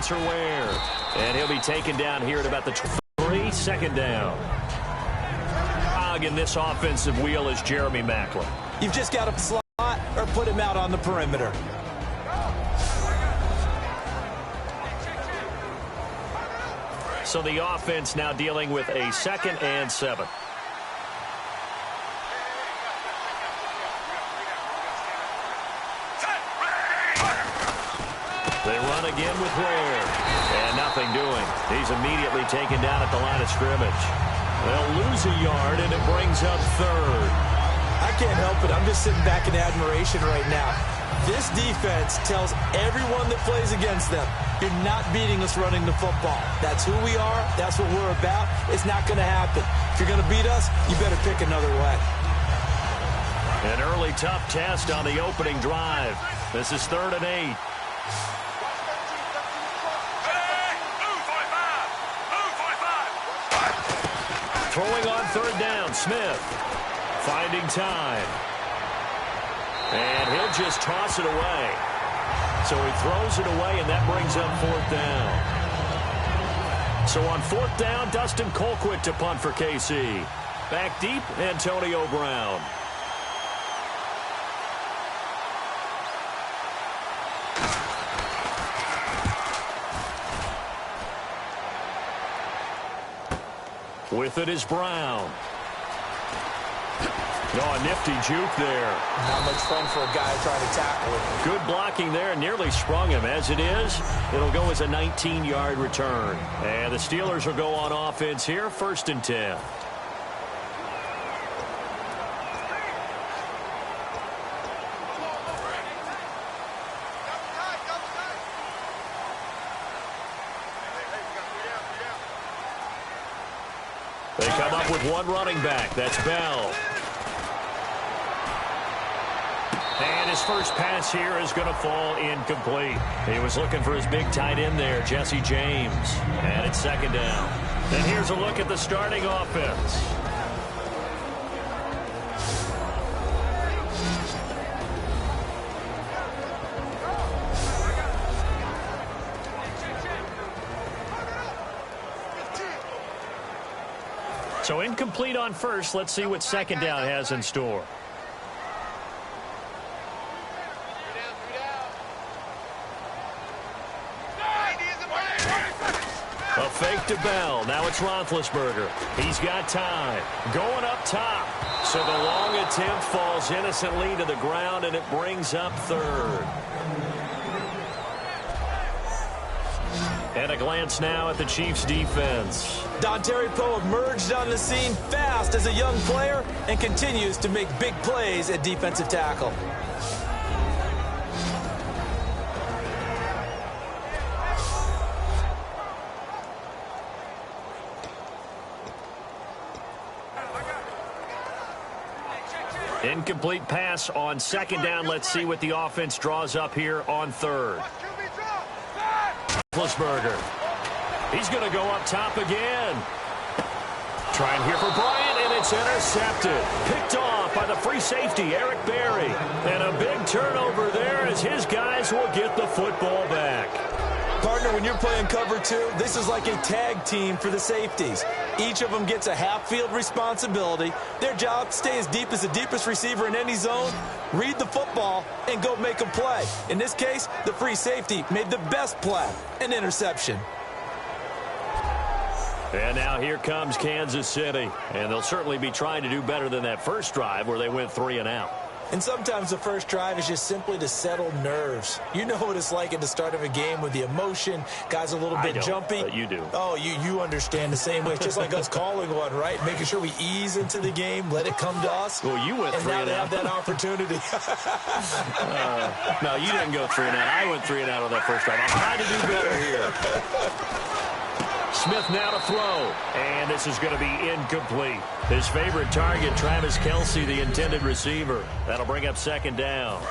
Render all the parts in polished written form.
Spencer Ware. And he'll be taken down here at about the 3, second down. In this offensive wheel is Jeremy Maclin. You've just got to slot or put him out on the perimeter. So the offense now dealing with a 2nd and 7. They run again with Ware. And nothing doing. He's immediately taken down at the line of scrimmage. They'll lose a yard, and it brings up 3rd. I can't help it. I'm just sitting back in admiration right now. This defense tells everyone that plays against them, you're not beating us running the football. That's who we are. That's what we're about. It's not going to happen. If you're going to beat us, you better pick another way. An early tough test on the opening drive. This is 3rd and 8. Throwing on 3rd down, Smith. Finding time. And he'll just toss it away. So he throws it away, and that brings up 4th down. So on 4th down, Dustin Colquitt to punt for KC. Back deep, Antonio Brown. With it is Brown. Oh, a nifty juke there. Not much fun for a guy trying to tackle him. Good blocking there, nearly sprung him. As it is, it'll go as a 19-yard return. And the Steelers will go on offense here, 1st and 10. They come up with one running back. That's Bell. And his first pass here is going to fall incomplete. He was looking for his big tight end there, Jesse James. And it's 2nd down. And here's a look at the starting offense. So incomplete on first. Let's see what 2nd down has in store. A fake to Bell. Now it's Roethlisberger. He's got time. Going up top. So the long attempt falls innocently to the ground, and it brings up 3rd. And a glance now at the Chiefs' defense. Dontari Poe emerged on the scene fast as a young player and continues to make big plays at defensive tackle. Incomplete pass on 2nd down. Let's see what the offense draws up here on 3rd. Roethlisberger. He's going to go up top again. Trying here for Bryant, and it's intercepted. Picked off by the free safety, Eric Berry. And a big turnover there as his guys will get the football back. Partner, when you're playing cover 2, this is like a tag team for the safeties. Each of them gets a half-field responsibility. Their job, stay as deep as the deepest receiver in any zone, read the football, and go make a play. In this case, the free safety made the best play, an interception. And now here comes Kansas City. And they'll certainly be trying to do better than that first drive where they went 3 and out. And sometimes the first drive is just simply to settle nerves. You know what it's like at the start of a game with the emotion. Guys a little bit jumpy. But you do. Oh, you understand the same way. It's just like us calling one, right? Making sure we ease into the game, let it come to us. Well, you went 3 and out. And now they have that opportunity. No, you didn't go 3 and out. I went 3 and out on that first drive. I'm trying to do better here. Smith now to throw, and this is going to be incomplete. His favorite target, Travis Kelce, the intended receiver. That'll bring up 2nd down.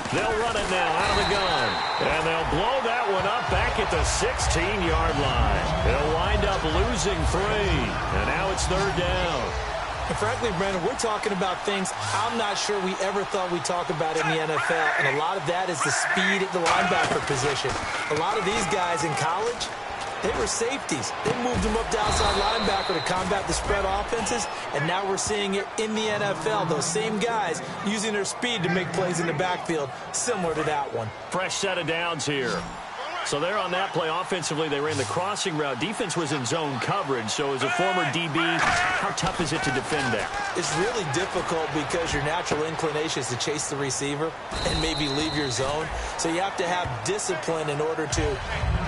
They'll run it now out of the gun. And they'll blow that one up back at the 16-yard line. They'll wind up losing 3. And now it's 3rd down. And frankly, Brandon, we're talking about things I'm not sure we ever thought we'd talk about in the NFL. And a lot of that is the speed at the linebacker position. A lot of these guys in college, they were safeties. They moved them up to outside linebacker to combat the spread offenses, and now we're seeing it in the NFL. Those same guys using their speed to make plays in the backfield, similar to that one. Fresh set of downs here. So they're on that play. Offensively, they ran the crossing route. Defense was in zone coverage. So as a former DB, how tough is it to defend that? It's really difficult because your natural inclination is to chase the receiver and maybe leave your zone. So you have to have discipline in order to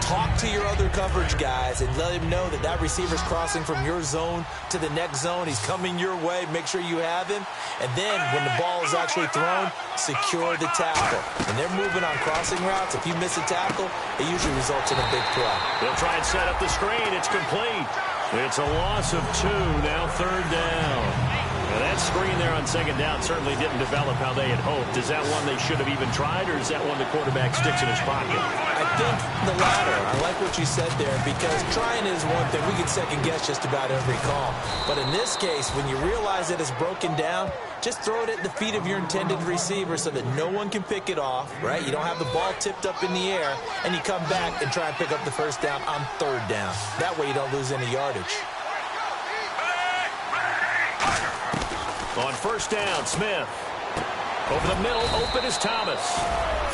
talk to your other coverage guys and let him know that that receiver's crossing from your zone to the next zone. He's coming your way. Make sure you have him. And then when the ball is actually thrown, secure the tackle. And they're moving on crossing routes. If you miss a tackle, it usually results in a big play. They'll try and set up the screen. It's complete. It's a loss of 2. Now 3rd down. Now that screen there on 2nd down certainly didn't develop how they had hoped. Is that one they should have even tried, or is that one the quarterback sticks in his pocket? I think the latter. I like what you said there, because trying is one thing. We can second guess just about every call. But in this case, when you realize that it's broken down, just throw it at the feet of your intended receiver so that no one can pick it off, right? You don't have the ball tipped up in the air, and you come back and try and pick up the 1st down on 3rd down. That way you don't lose any yardage. On 1st down, Smith. Over the middle, open is Thomas.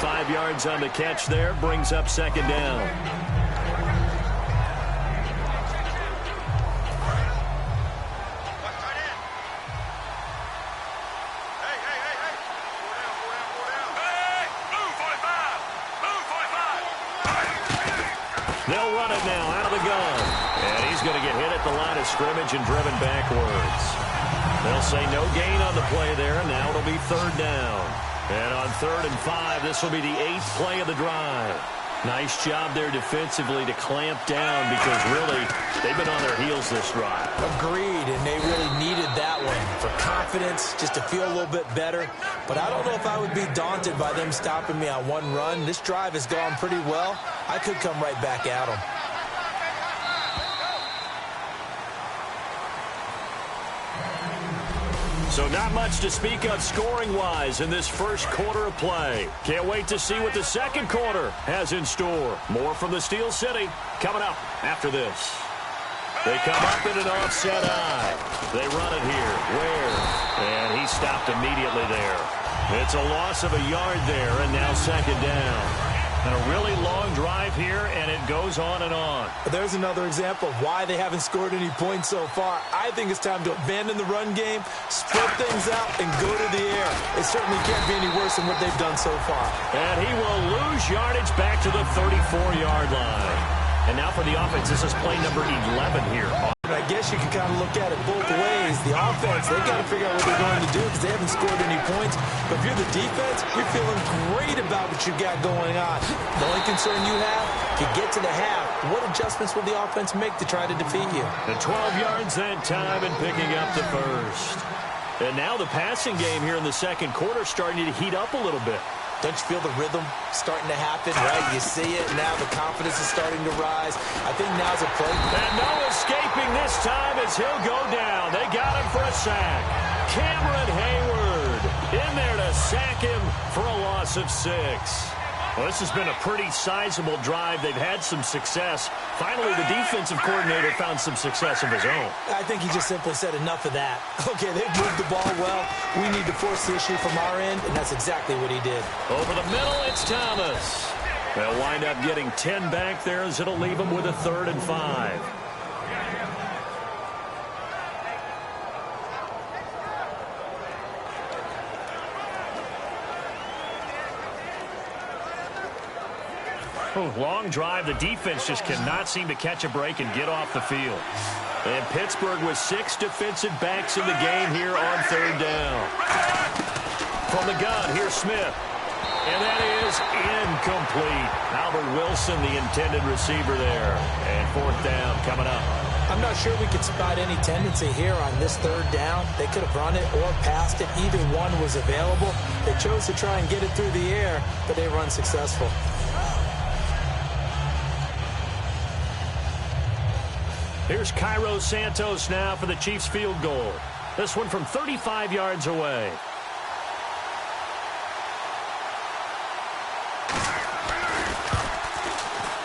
5 yards on the catch there, brings up 2nd down. They'll run it now out of the gun. And he's going to get hit at the line of scrimmage and driven backwards. They'll say no gain on the play there. Now it'll be 3rd down. And on 3rd and 5, this will be the 8th play of the drive. Nice job there defensively to clamp down, because really they've been on their heels this drive. Agreed, and they really needed that one for confidence, just to feel a little bit better. But I don't know if I would be daunted by them stopping me on one run. This drive has gone pretty well. I could come right back at them. So not much to speak of scoring-wise in this 1st quarter of play. Can't wait to see what the 2nd quarter has in store. More from the Steel City coming up after this. They come up in an offset eye. They run it here. Ware. And he stopped immediately there. It's a loss of a yard there, and now 2nd down. And a really long drive here, and it goes on and on. There's another example of why they haven't scored any points so far. I think it's time to abandon the run game, spread things out, and go to the air. It certainly can't be any worse than what they've done so far. And he will lose yardage back to the 34-yard line. And now for the offense, this is play number 11 here. I guess you can kind of look at it both ways. The offense, they've got to figure out what they're going to do because they haven't scored any points. But if you're the defense, you're feeling great about what you got going on. The only concern you have, if you get to the half, what adjustments will the offense make to try to defeat you? The 12 yards that time and picking up the 1st. And now the passing game here in the 2nd quarter starting to heat up a little bit. Don't you feel the rhythm starting to happen, right? You see it, now the confidence is starting to rise. I think now's a play. And no escaping this time as he'll go down. They got him for a sack. Cameron Hayward in there to sack him for a loss of 6. Well, this has been a pretty sizable drive. They've had some success. Finally, the defensive coordinator found some success of his own. I think he just simply said enough of that. Okay, they've moved the ball well. We need to force the issue from our end, and that's exactly what he did. Over the middle, it's Thomas. They'll wind up getting 10 back there as it'll leave them with a 3rd and 5. Long drive. The defense just cannot seem to catch a break and get off the field. And Pittsburgh with 6 defensive backs in the game here on 3rd down. From the gun, here's Smith. And that is incomplete. Albert Wilson, the intended receiver there. And 4th down coming up. I'm not sure we could spot any tendency here on this third down. They could have run it or passed it. Either one was available. They chose to try and get it through the air, but they were unsuccessful. Here's Cairo Santos now for the Chiefs field goal. This one from 35 yards away.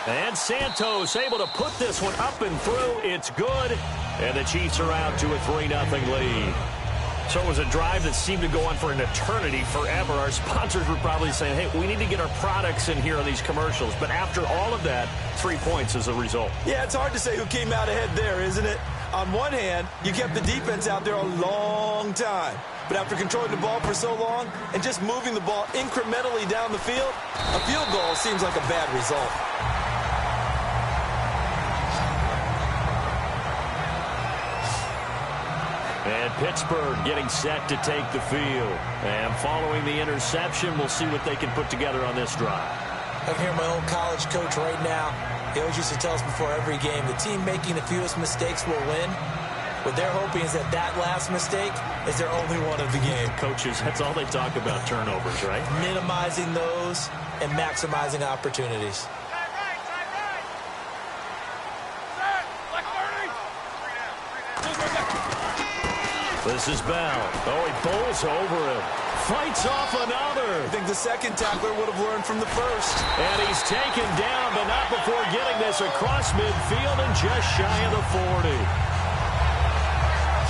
And Santos able to put this one up and through. It's good. And the Chiefs are out to a 3-0 lead. So it was a drive that seemed to go on for an eternity, forever. Our sponsors were probably saying, hey, we need to get our products in here on these commercials. But after all of that, 3 points as a result. Yeah, it's hard to say who came out ahead there, isn't it? On one hand, you kept the defense out there a long time. But after controlling the ball for so long and just moving the ball incrementally down the field, a field goal seems like a bad result. And Pittsburgh getting set to take the field. And following the interception, we'll see what they can put together on this drive. I'm here, my old college coach right now. He always used to tell us before every game, the team making the fewest mistakes will win. What they're hoping is that that last mistake is their only one of the game. Coaches, that's all they talk about, turnovers, right? Minimizing those and maximizing opportunities. This is Bell. Oh, he bowls over him. Fights off another. I think the second tackler would have learned from the first. And he's taken down, but not before getting this across midfield and just shy of the 40.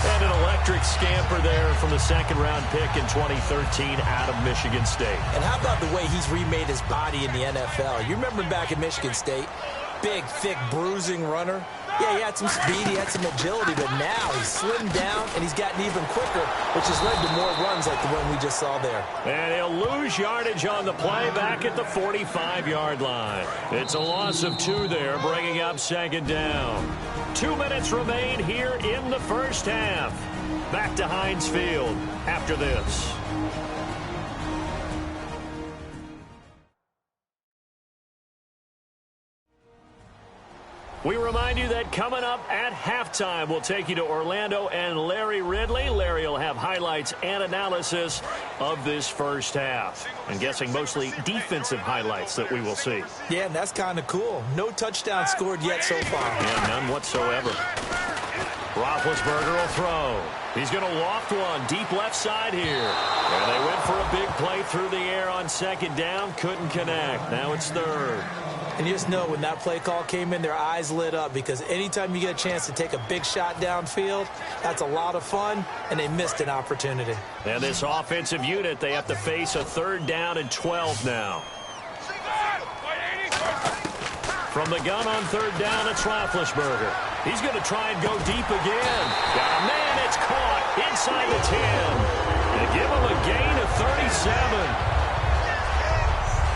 And an electric scamper there from the second-round pick in 2013 out of Michigan State. And how about the way he's remade his body in the NFL? You remember back at Michigan State? Big, thick, bruising runner. Yeah, he had some speed, he had some agility, but now he's slimmed down and he's gotten even quicker, which has led to more runs like the one we just saw there. And he'll lose yardage on the play back at the 45-yard line. It's a loss of 2 there, bringing up second down. 2 minutes remain here in the first half. Back to Heinz Field after this. We remind you that coming up at halftime, we'll take you to Orlando and Larry Ridley. Larry will have highlights and analysis of this first half. I'm guessing mostly defensive highlights that we will see. Yeah, and that's kind of cool. No touchdown scored yet so far. Yeah, none whatsoever. Roethlisberger will throw. He's going to loft one deep left side here. And they went for a big play through the air on second down. Couldn't connect. Now it's third. And you just know when that play call came in, their eyes lit up because anytime you get a chance to take a big shot downfield, that's a lot of fun, and they missed an opportunity. And this offensive unit, they have to face a 3rd down and 12 now. From the gun on 3rd down, it's Roethlisberger. He's going to try and go deep again. Got a man, it's caught inside the 10. They give him a gain of 37.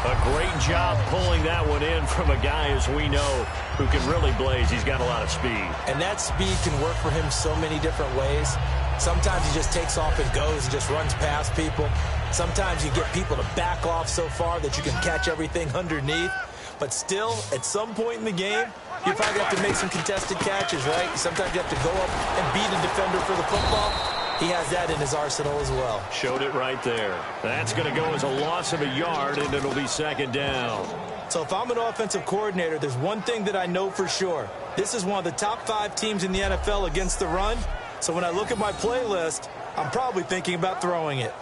A great job pulling that one in from a guy, as we know, who can really blaze. He's got a lot of speed. And that speed can work for him so many different ways. Sometimes he just takes off and goes and just runs past people. Sometimes you get people to back off so far that you can catch everything underneath. But still, at some point in the game, you probably have to make some contested catches, right? Sometimes you have to go up and beat a defender for the football. He has that in his arsenal as well. Showed it right there. That's going to go as a loss of a yard, and it'll be second down. So if I'm an offensive coordinator, there's one thing that I know for sure. This is one of the top 5 teams in the NFL against the run. So when I look at my playlist, I'm probably thinking about throwing it.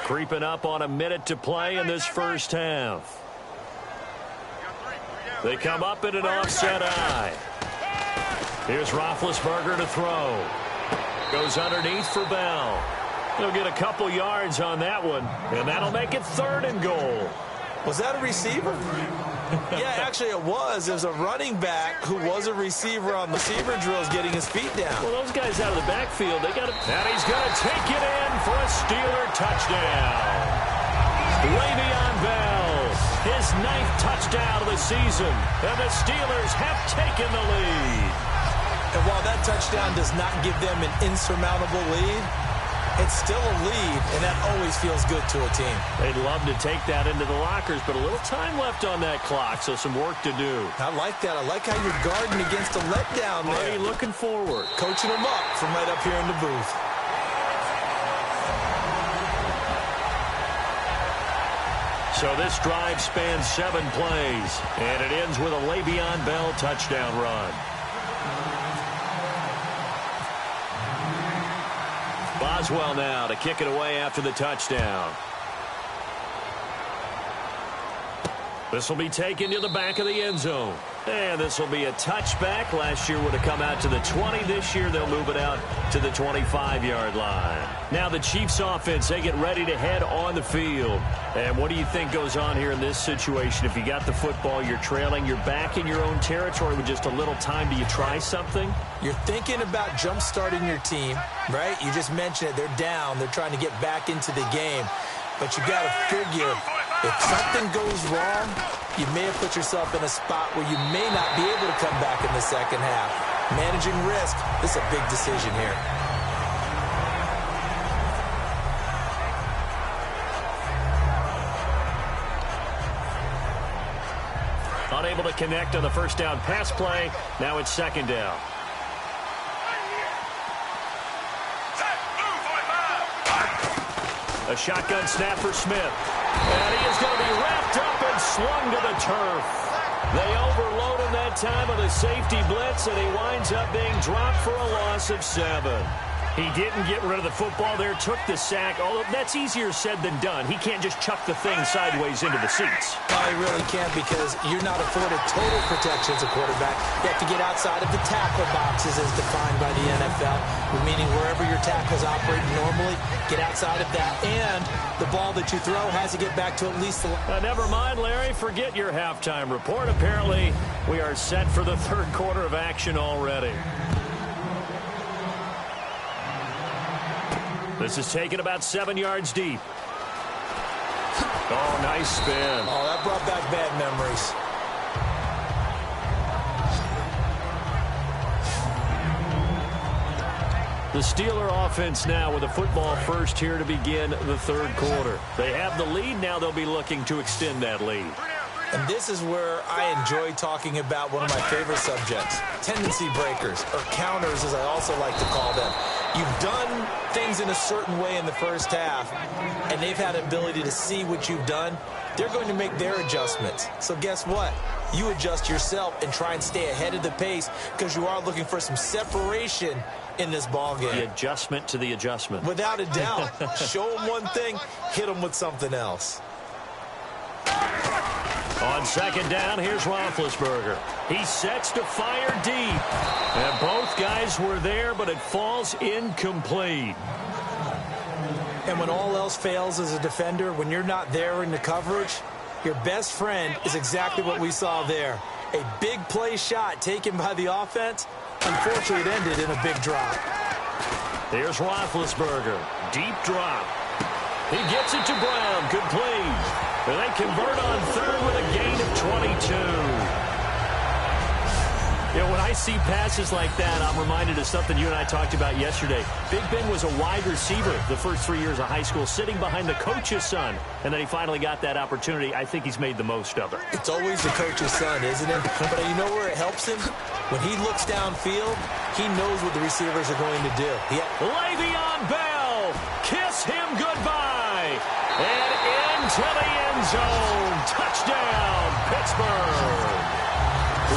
Creeping up on a minute to play in this first half. They come up in an offset eye. Here's Roethlisberger to throw. Goes underneath for Bell. He'll get a couple yards on that one, and that'll make it 3rd and goal. Was that a receiver? Yeah, actually it was. There's a running back who was a receiver on receiver drills getting his feet down. Well, those guys out of the backfield, they got to... And he's going to take it in for a Steeler touchdown. Le'Veon Bell, his 9th touchdown of the season, and the Steelers have taken the lead. And while that touchdown does not give them an insurmountable lead, It's still a lead, and that always feels good to a team. They'd love to take that into the lockers, but a little time left on that clock, so some work to do. I like that. I like how you're guarding against a letdown there. Already looking forward. Coaching them up from right up here in the booth. So this drive spans 7 plays, and it ends with a Le'Veon Bell touchdown run. Boswell now to kick it away after the touchdown. This will be taken to the back of the end zone. And this will be a touchback. Last year would have come out to the 20. This year they'll move it out to the 25-yard line. Now the Chiefs offense, they get ready to head on the field. And what do you think goes on here in this situation? If you got the football, you're trailing, you're back in your own territory with just a little time. Do you try something? You're thinking about jump-starting your team, right? You just mentioned it. They're down. They're trying to get back into the game. But you got to figure, if something goes wrong, you may have put yourself in a spot where you may not be able to come back in the second half. Managing risk, this is a big decision here. Unable to connect on the first down pass play. Now it's second down. A shotgun snap for Smith. And he is going to be wrapped up and slung to the turf. They overload him that time on a safety blitz, and he winds up being dropped for a loss of 7. He didn't get rid of the football there, took the sack, although that's easier said than done. He can't just chuck the thing sideways into the seats. No, he really can't, because you're not afforded total protection as a quarterback. You have to get outside of the tackle boxes as defined by the NFL, meaning wherever your tackles operate normally, get outside of that, and the ball that you throw has to get back to at least the... Never mind, Larry, forget your halftime report. Apparently, we are set for the third quarter of action already. This is taken about 7 yards deep. Oh, nice spin. Oh, that brought back bad memories. The Steeler offense now with the football first here to begin the third quarter. They have the lead. Now they'll be looking to extend that lead. And this is where I enjoy talking about one of my favorite subjects, tendency breakers, or counters as I also like to call them. You've done things in a certain way in the first half, and they've had the ability to see what you've done. They're going to make their adjustments. So guess what? You adjust yourself and try and stay ahead of the pace, because you are looking for some separation in this ball game. The adjustment to the adjustment. Without a doubt. Show them one thing, hit them with something else. On second down, here's Roethlisberger. He sets to fire deep. And both guys were there, but it falls incomplete. And when all else fails as a defender, when you're not there in the coverage, your best friend is exactly what we saw there. A big play shot taken by the offense. Unfortunately, it ended in a big drop. Here's Roethlisberger. Deep drop. He gets it to Brown. Complete. And they convert on third with a gain of 22. You know, when I see passes like that, I'm reminded of something you and I talked about yesterday. Big Ben was a wide receiver the first 3 years of high school, sitting behind the coach's son. And then he finally got that opportunity. I think he's made the most of it. It's always the coach's son, isn't it? But you know where it helps him? When he looks downfield, he knows what the receivers are going to do. Le'Veon Bell, kiss him goodbye. And into the end zone. Touchdown, Pittsburgh.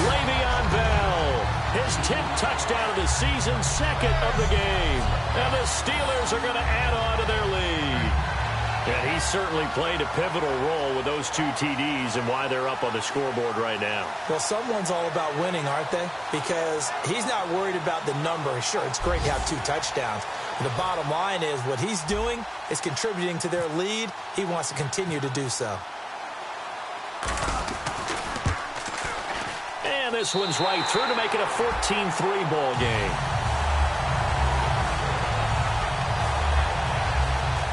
Le'Veon Bell, his 10th touchdown of the season, second of the game. And the Steelers are going to add on to their lead. And he certainly played a pivotal role with those 2 TDs and why they're up on the scoreboard right now. Well, someone's all about winning, aren't they? Because he's not worried about the number. Sure, it's great to have 2 touchdowns. But the bottom line is what he's doing is contributing to their lead. He wants to continue to do so. And this one's right through to make it a 14-3 ball game.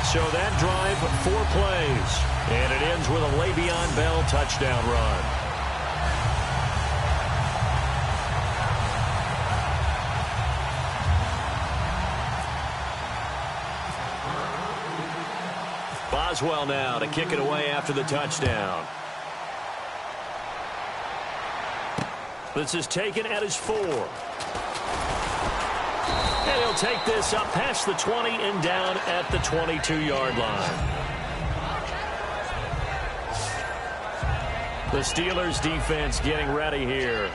So that drive, 4 plays. And it ends with a Le'Veon Bell touchdown run. Boswell now to kick it away after the touchdown. This is taken at his 4. And he'll take this up past the 20 and down at the 22-yard line. The Steelers defense getting ready here.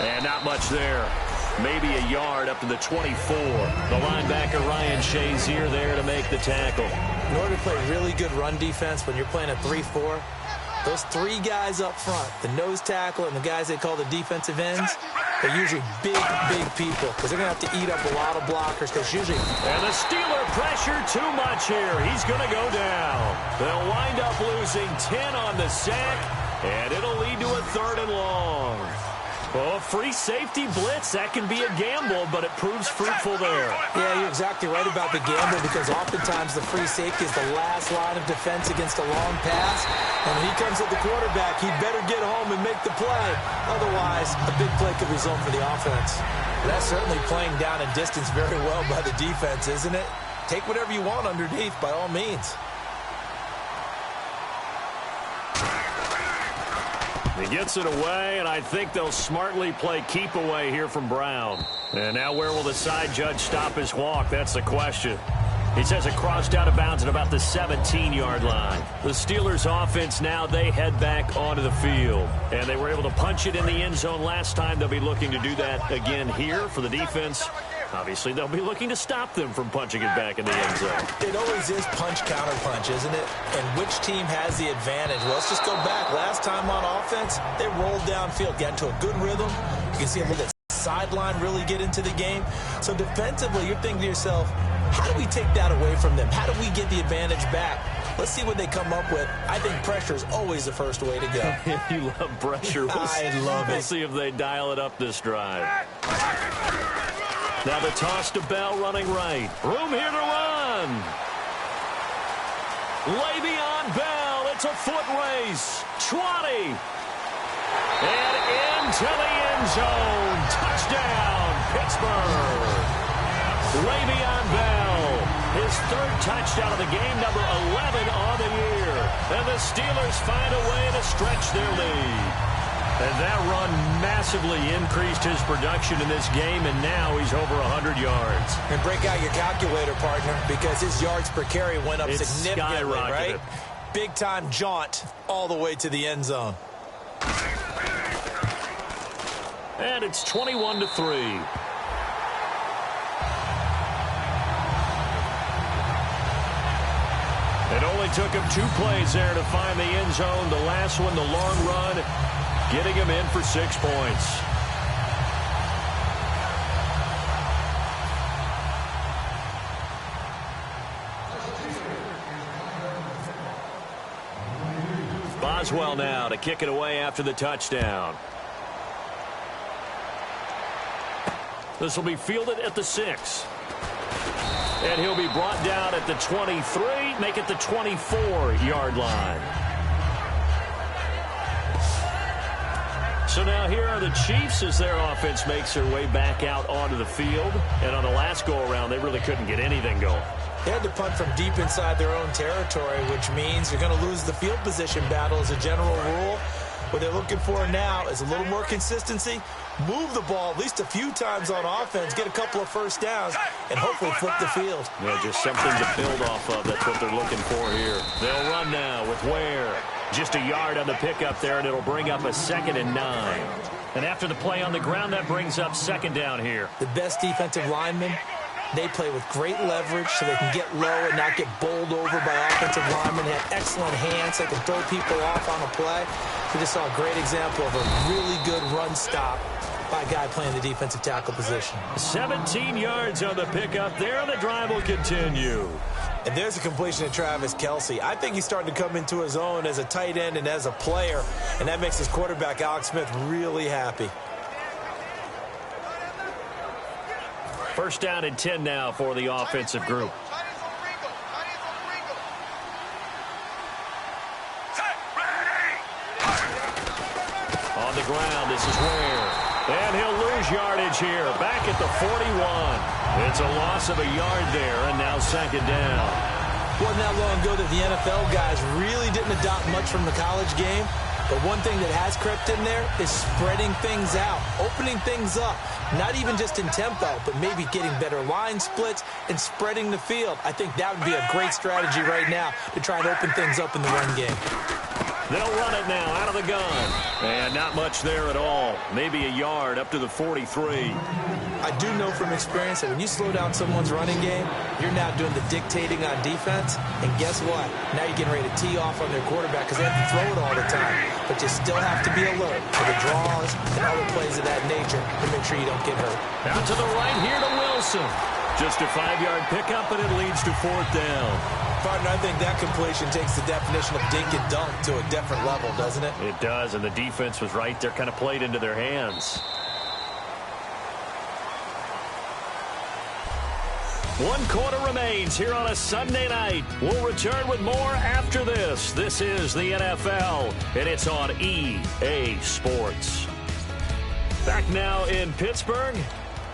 And not much there. Maybe a yard up to the 24. The linebacker Ryan Shazier there to make the tackle. In order to play really good run defense when you're playing a 3-4, those 3 guys up front, the nose tackle and the guys they call the defensive ends, they're usually big people because they're going to have to eat up a lot of blockers because usually... And the Steeler pressure too much here. He's going to go down. They'll wind up losing 10 on the sack, and it'll lead to a 3rd and long. Well, a free safety blitz, that can be a gamble, but it proves fruitful there. Yeah, you're exactly right about the gamble because oftentimes the free safety is the last line of defense against a long pass. And when he comes at the quarterback, he'd better get home and make the play. Otherwise, a big play could result for the offense. That's certainly playing down in distance very well by the defense, isn't it? Take whatever you want underneath, by all means. He gets it away, and I think they'll smartly play keep away here from Brown. And now where will the side judge stop his walk? That's the question. He says it crossed out of bounds at about the 17-yard line. The Steelers offense now, they head back onto the field. And they were able to punch it in the end zone last time. They'll be looking to do that again here for the defense. Obviously, they'll be looking to stop them from punching it back in the end zone. It always is punch-counter-punch, isn't it? And which team has the advantage? Well, let's just go back. Last time on offense, they rolled downfield, got into a good rhythm. You can see a little bit sideline really get into the game. So defensively, you're thinking to yourself, how do we take that away from them? How do we get the advantage back? Let's see what they come up with. I think pressure is always the first way to go. You love pressure. I love it. We'll see if they dial it up this drive. Now the toss to Bell running right. Room here to run. Le'Veon Bell. It's a foot race. 20. And into the end zone. Touchdown, Pittsburgh. Le'Veon Bell. His 3rd touchdown of the game, number 11 on the year. And the Steelers find a way to stretch their lead. And that run massively increased his production in this game, and now he's over 100 yards. And break out your calculator, partner, because his yards per carry went up significantly, right? Big-time jaunt all the way to the end zone. And it's 21-3. It only took him 2 plays there to find the end zone. The last one, the long run, getting him in for 6 points. Boswell now to kick it away after the touchdown. This will be fielded at the 6. And he'll be brought down at the 23, make it the 24-yard line. So now here are the Chiefs as their offense makes their way back out onto the field. And on the last go-around, they really couldn't get anything going. They had to punt from deep inside their own territory, which means you're going to lose the field position battle as a general rule. What they're looking for now is a little more consistency, move the ball at least a few times on offense, get a couple of first downs, and hopefully flip the field. Yeah, just something to build off of. That's what they're looking for here. They'll run now with Ware. Just a yard on the pickup there, and it'll bring up a 2nd and 9. And after the play on the ground, that brings up 2nd down here. The best defensive linemen, they play with great leverage so they can get low and not get bowled over by offensive linemen. They have excellent hands. They can throw people off on a play. We just saw a great example of a really good run stop by a guy playing the defensive tackle position. 17 yards on the pickup there, and the drive will continue. And there's a completion to Travis Kelce. I think he's starting to come into his own as a tight end and as a player, and that makes his quarterback, Alex Smith, really happy. First down and 10 now for the offensive group. On the ground, this is Ware. And he'll lose yardage here. Back at the 41. It's a loss of a yard there, and now second down. Wasn't that long ago that the NFL guys really didn't adopt much from the college game. But one thing that has crept in there is spreading things out, opening things up. Not even just in tempo, but maybe getting better line splits and spreading the field. I think that would be a great strategy right now to try and open things up in the run game. They'll run it now out of the gun. And not much there at all. Maybe a yard up to the 43. I do know from experience that when you slow down someone's running game, you're now doing the dictating on defense. And guess what? Now you're getting ready to tee off on their quarterback because they have to throw it all the time. But you still have to be alert for the draws and other plays of that nature to make sure you don't get hurt. Out to the right here to Wilson. Just a 5-yard pickup, and it leads to fourth down. Partner, I think that completion takes the definition of dink and dunk to a different level, doesn't it? It does, and the defense was right there, kind of played into their hands. 1 quarter remains here on a Sunday night. We'll return with more after this. This is the NFL, and it's on EA Sports. Back now in Pittsburgh.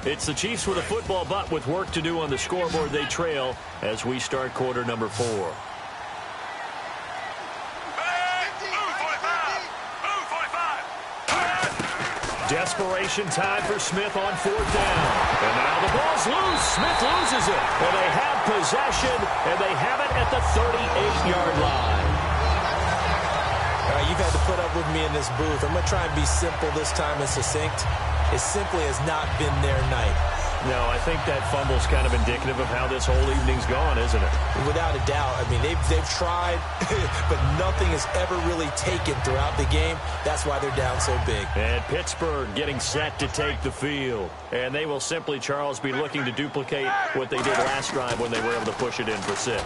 It's the Chiefs with a football, but with work to do on the scoreboard, they trail as we start quarter number 4. Desperation time for Smith on fourth down. And now the ball's loose. Smith loses it. And they have possession, and they have it at the 38-yard line. All right, you've had to put up with me in this booth. I'm going to try and be simple this time and succinct. It simply has not been their night. No, I think that fumble's kind of indicative of how this whole evening's gone, isn't it? Without a doubt. I mean, they've tried, but nothing has ever really taken throughout the game. That's why they're down so big. And Pittsburgh getting set to take the field. And they will simply, Charles, be looking to duplicate what they did last drive when they were able to push it in for 6.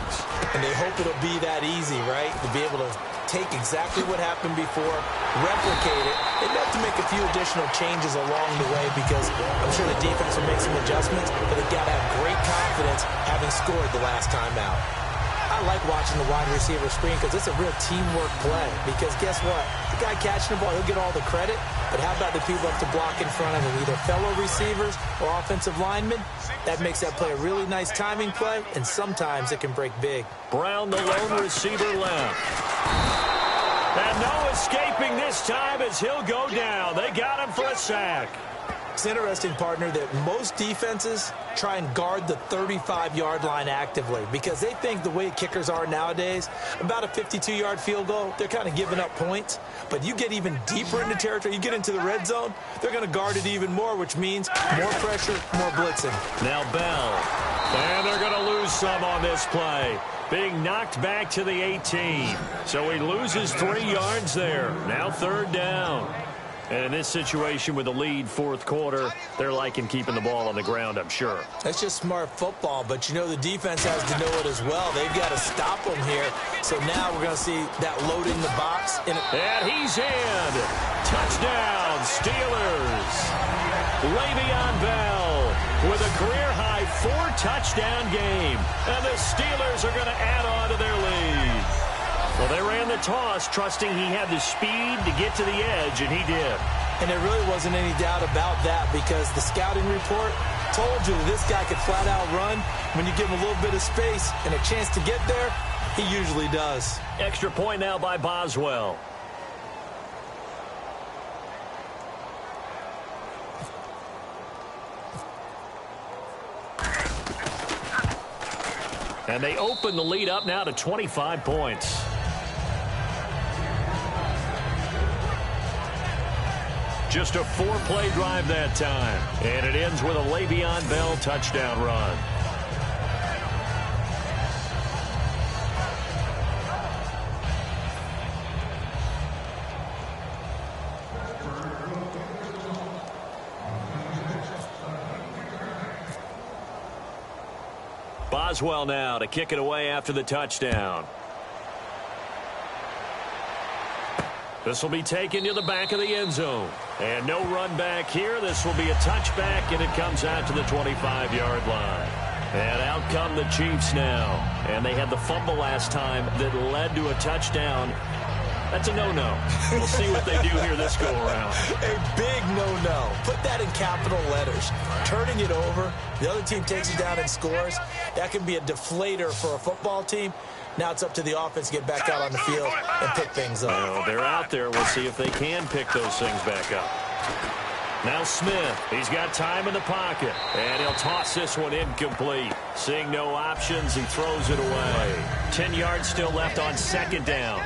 And they hope it'll be that easy, right? To be able to take exactly what happened before, replicate it. They have to make a few additional changes along the way because I'm sure the defense will make some adjustments, but they've got to have great confidence having scored the last time out. I like watching the wide receiver screen because it's a real teamwork play because guess what? The guy catching the ball, he'll get all the credit, but how about the people up to block in front of him, either fellow receivers or offensive linemen? That makes that play a really nice timing play, and sometimes it can break big. Brown, the lone receiver left. And no escaping this time as he'll go down. They got him for a sack. It's interesting, partner, that most defenses try and guard the 35-yard line actively because they think the way kickers are nowadays, about a 52-yard field goal, they're kind of giving up points. But you get even deeper into territory, you get into the red zone, they're going to guard it even more, which means more pressure, more blitzing. Now Bell. And they're going to lose some on this play. Being knocked back to the 18. So he loses 3 yards there. Now third down. And in this situation with the lead fourth quarter, they're liking keeping the ball on the ground, I'm sure. That's just smart football, but you know the defense has to know it as well. They've got to stop them here. So now we're going to see that loading the box. And he's in. Touchdown, Steelers. Le'Veon Bell with a career-high 4-touchdown game. And the Steelers are going to add on to their lead. Well, they ran the toss, trusting he had the speed to get to the edge, and he did. And there really wasn't any doubt about that because the scouting report told you that this guy could flat out run. When you give him a little bit of space and a chance to get there, he usually does. Extra point now by Boswell. And they open the lead up now to 25 points. Just a 4-play drive that time. And it ends with a Le'Veon Bell touchdown run. Boswell now to kick it away after the touchdown. This will be taken to the back of the end zone. And no run back here. This will be a touchback, and it comes out to the 25-yard line. And out come the Chiefs now. And they had the fumble last time that led to a touchdown. That's a no-no. We'll see what they do here this go-around. A big no-no. Put that in capital letters. Turning it over, the other team takes it down and scores. That can be a deflator for a football team. Now it's up to the offense to get back out on the field and pick things up. Well, they're out there. We'll see if they can pick those things back up. Now Smith. He's got time in the pocket. And he'll toss this one incomplete. Seeing no options, he throws it away. 10 yards still left on second down.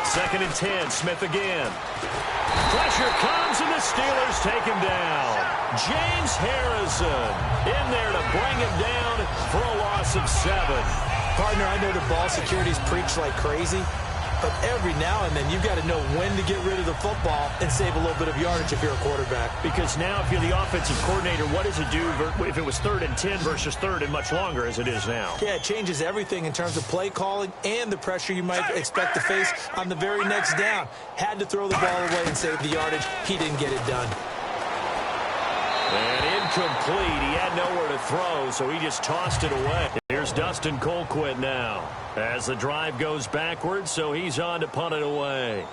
Second and 10. Smith again. Pressure comes, and the Steelers take him down. James Harrison in there to bring him down for a loss of 7. Partner, I know the ball security's preached like crazy, but every now and then you've got to know when to get rid of the football and save a little bit of yardage if you're a quarterback. Because now if you're the offensive coordinator, what does it do if it was 3rd and 10 versus 3rd and much longer as it is now? Yeah, it changes everything in terms of play calling and the pressure you might expect to face on the very next down. Had to throw the ball away and save the yardage. He didn't get it done. And incomplete. He had nowhere to throw, so he just tossed it away. Here's Dustin Colquitt now as the drive goes backwards, so he's on to punt it away.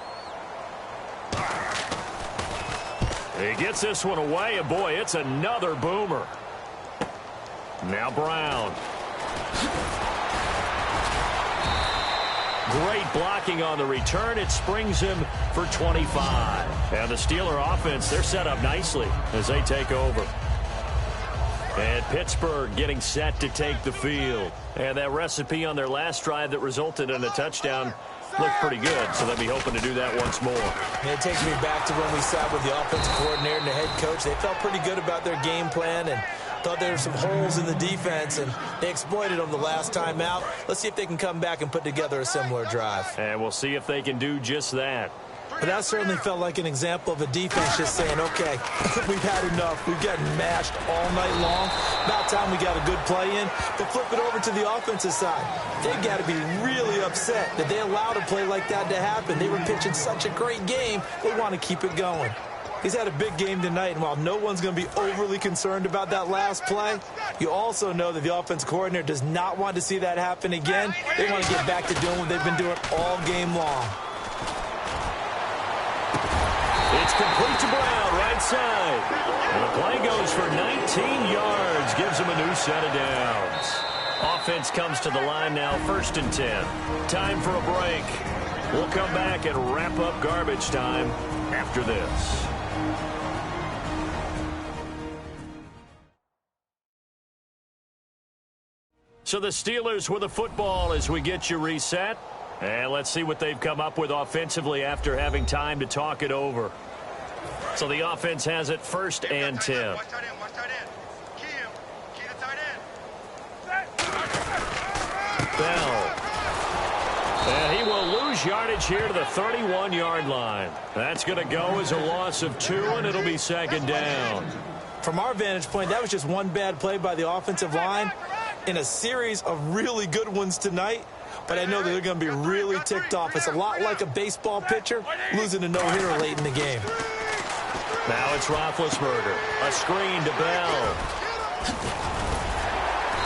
He gets this one away, and boy, it's another boomer. Now Brown. Great blocking on the return. It springs him for 25. And the Steeler offense, they're set up nicely as they take over. And Pittsburgh getting set to take the field. And that recipe on their last drive that resulted in a touchdown looked pretty good, so they'll be hoping to do that once more. And it takes me back to when we sat with the offensive coordinator and the head coach. They felt pretty good about their game plan and thought there were some holes in the defense, and they exploited them the last time out. Let's see if they can come back and put together a similar drive. And we'll see if they can do just that. But that certainly felt like an example of a defense just saying, okay, we've had enough. We've gotten mashed all night long. About time we got a good play in. But flip it over to the offensive side. They've got to be really upset that they allowed a play like that to happen. They were pitching such a great game, they want to keep it going. He's had a big game tonight, and while no one's going to be overly concerned about that last play, you also know that the offense coordinator does not want to see that happen again. They want to get back to doing what they've been doing all game long. It's complete to Brown, right side. And the play goes for 19 yards, gives him a new set of downs. Offense comes to the line now, 1st and 10. Time for a break. We'll come back and wrap up garbage time after this. So the Steelers with the football as we get you reset. And let's see what they've come up with offensively after having time to talk it over. So the offense has it 1st and 10. Bell. And he will lose yardage here to the 31-yard line. That's going to go as a loss of 2, and it'll be 2nd down. From our vantage point, that was just one bad play by the offensive line in a series of really good ones tonight. But I know that they're going to be really ticked off. It's a lot like a baseball pitcher losing a no-hitter late in the game. Now it's Roethlisberger. A screen to Bell.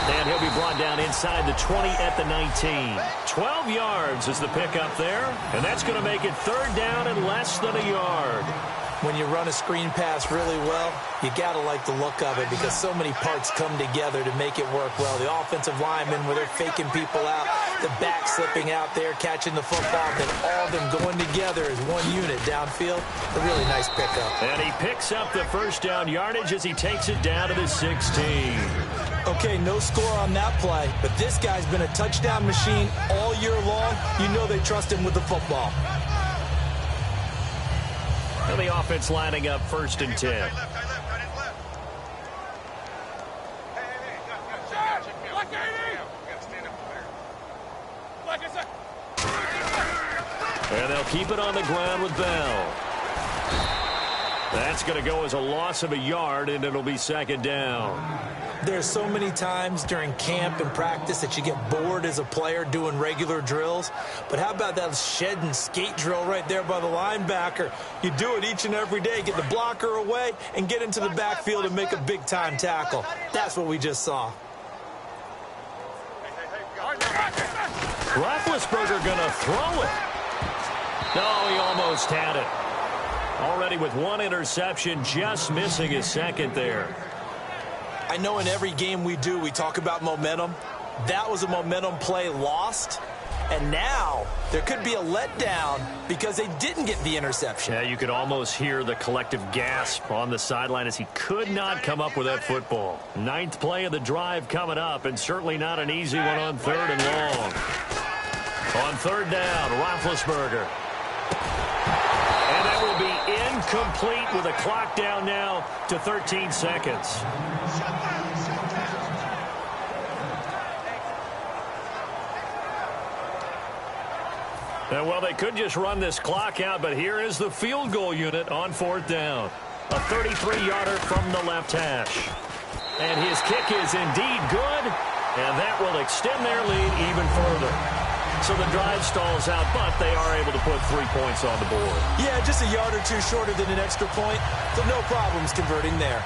And he'll be brought down inside the 20 at the 19. 12 yards is the pickup there. And that's going to make it 3rd down and less than a yard. When you run a screen pass really well, you got to like the look of it because so many parts come together to make it work well. The offensive linemen, where they're faking people out, the back slipping out there, catching the football, then all of them going together as one unit downfield. A really nice pickup. And he picks up the 1st down yardage as he takes it down to the 16. Okay, no score on that play, but this guy's been a touchdown machine all year long. You know they trust him with the football. And the offense lining up 1st and 10. And they'll keep it on the ground with Bell. That's going to go as a loss of a yard, and it'll be second down. There's so many times during camp and practice that you get bored as a player doing regular drills. But how about that shed and skate drill right there by the linebacker? You do it each and every day. Get the blocker away and get into the backfield and make a big-time tackle. That's what we just saw. Roethlisberger going to throw it. No, he almost had it. Already with one interception, just missing his second there. I know in every game we do, we talk about momentum. That was a momentum play lost. And now there could be a letdown because they didn't get the interception. Yeah, you could almost hear the collective gasp on the sideline as he could not come up with that football. Ninth play of the drive coming up, and certainly not an easy one on third and long. On third down, Roethlisberger. And that will be incomplete with a clock down now to 13 seconds. And, well, they could just run this clock out, but here is the field goal unit on fourth down. A 33-yarder from the left hash. And his kick is indeed good, and that will extend their lead even further. So the drive stalls out, but they are able to put 3 points on the board. Yeah, just a yard or two shorter than an extra point, so no problems converting there.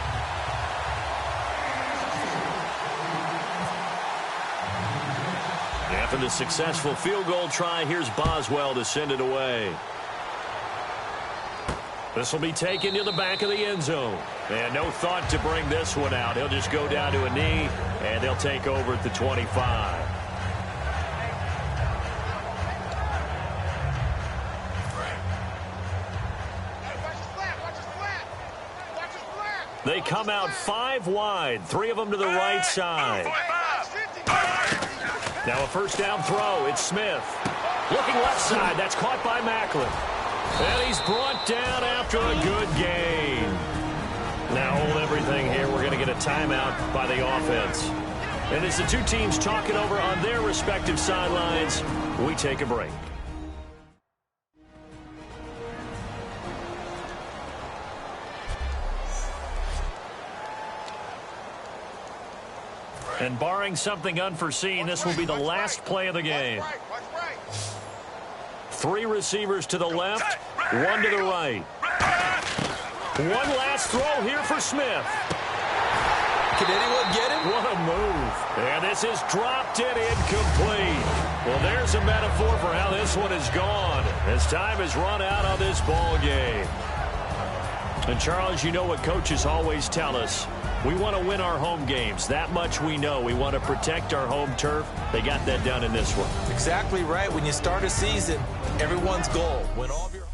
After the successful field goal try, here's Boswell to send it away. This will be taken to the back of the end zone. And no thought to bring this one out. He'll just go down to a knee, and they'll take over at the 25. They come out 5 wide, 3 of them to the right side. Now a first down throw. It's Smith. Looking left side. That's caught by Macklin. And he's brought down after a good gain. Now hold everything here. We're going to get a timeout by the offense. And as the two teams talk it over on their respective sidelines, we take a break. And barring something unforeseen, this will be the last play of the game. 3 receivers to the left, 1 to the right. One last throw here for Smith. Can anyone get him? What a move. And this is dropped and incomplete. Well, there's a metaphor for how this one is gone as time has run out on this ball game. And, Charles, you know what coaches always tell us. We want to win our home games. That much we know. We want to protect our home turf. They got that done in this one. Exactly right. When you start a season, everyone's goal. Win all of your...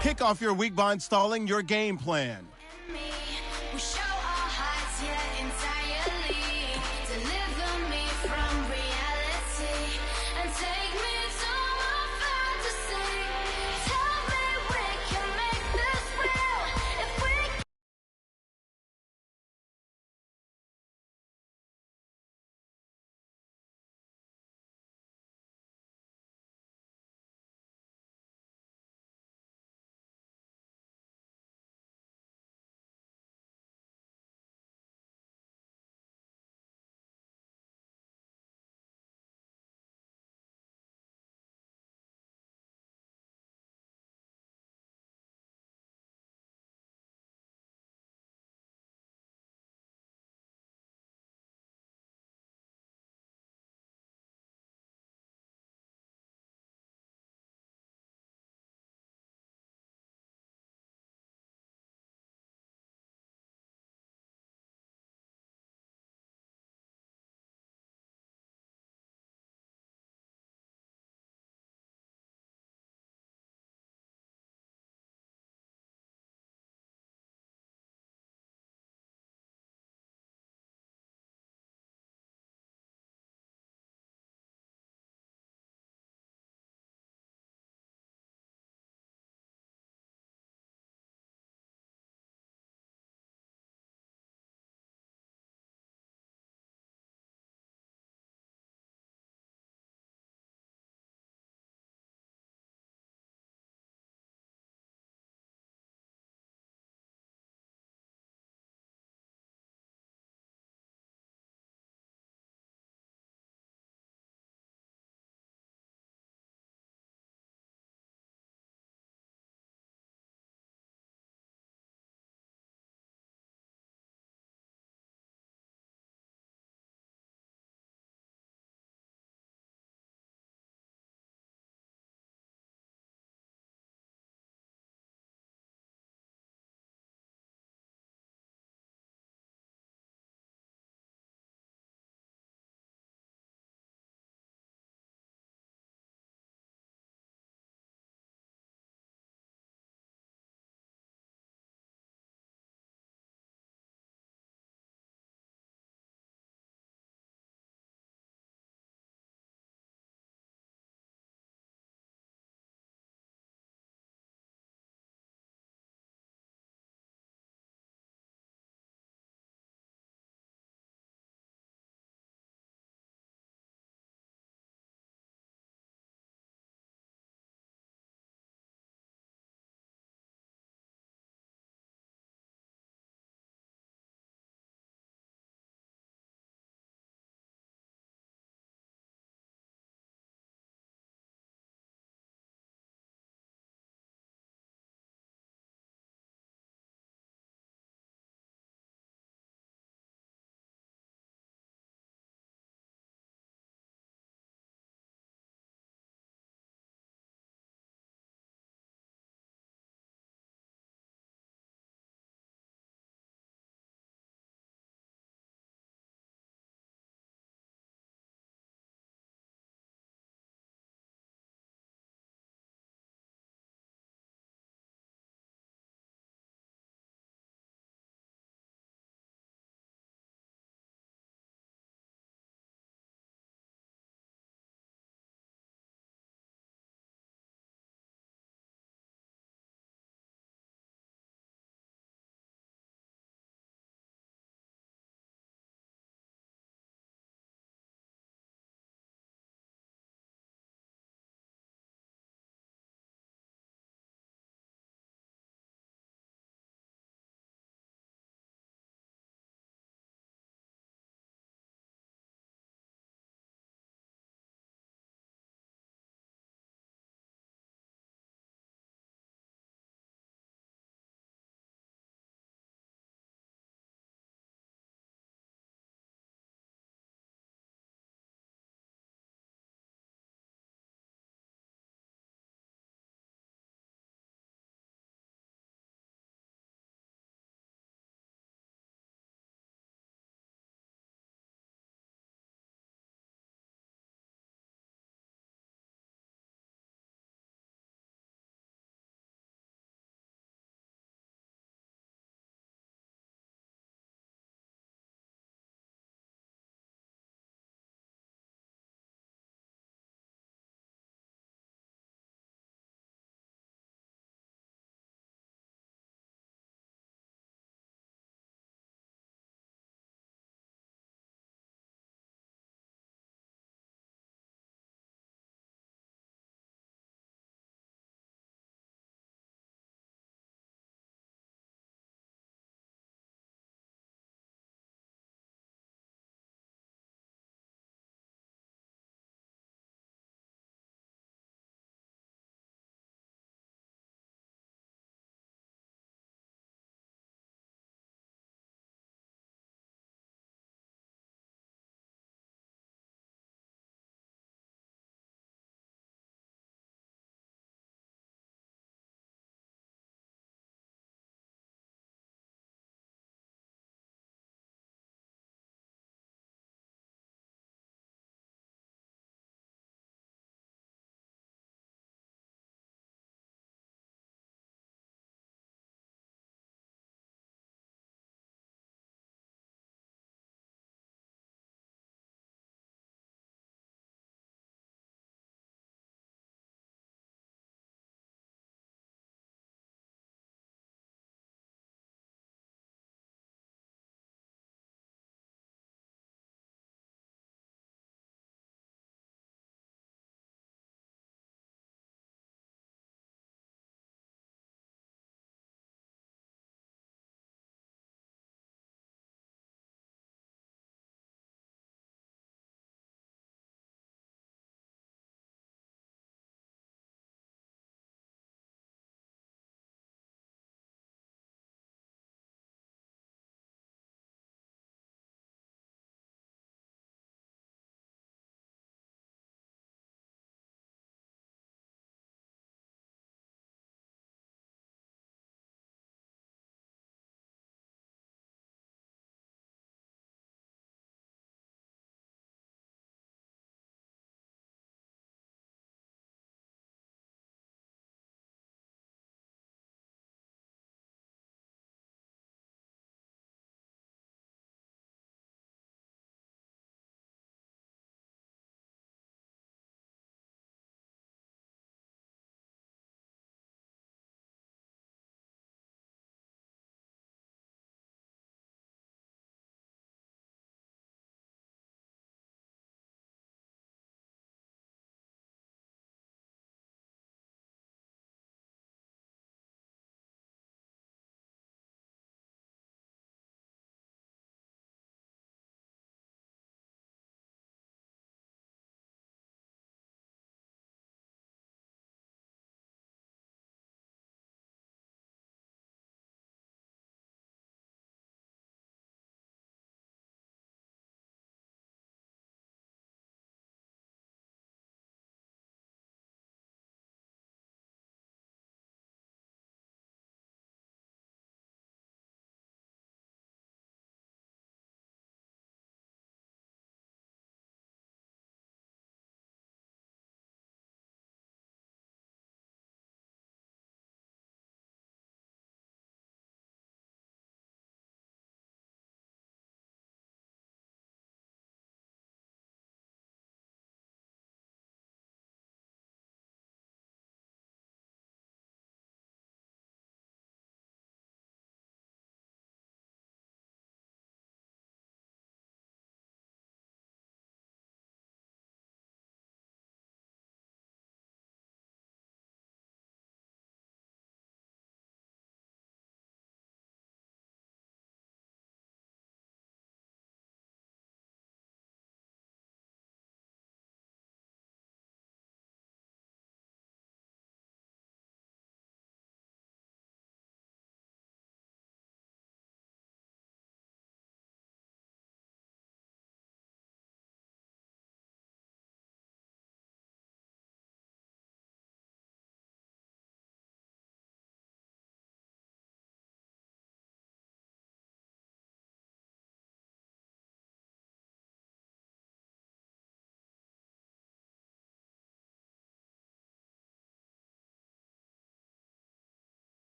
Kick off your week by installing your game plan.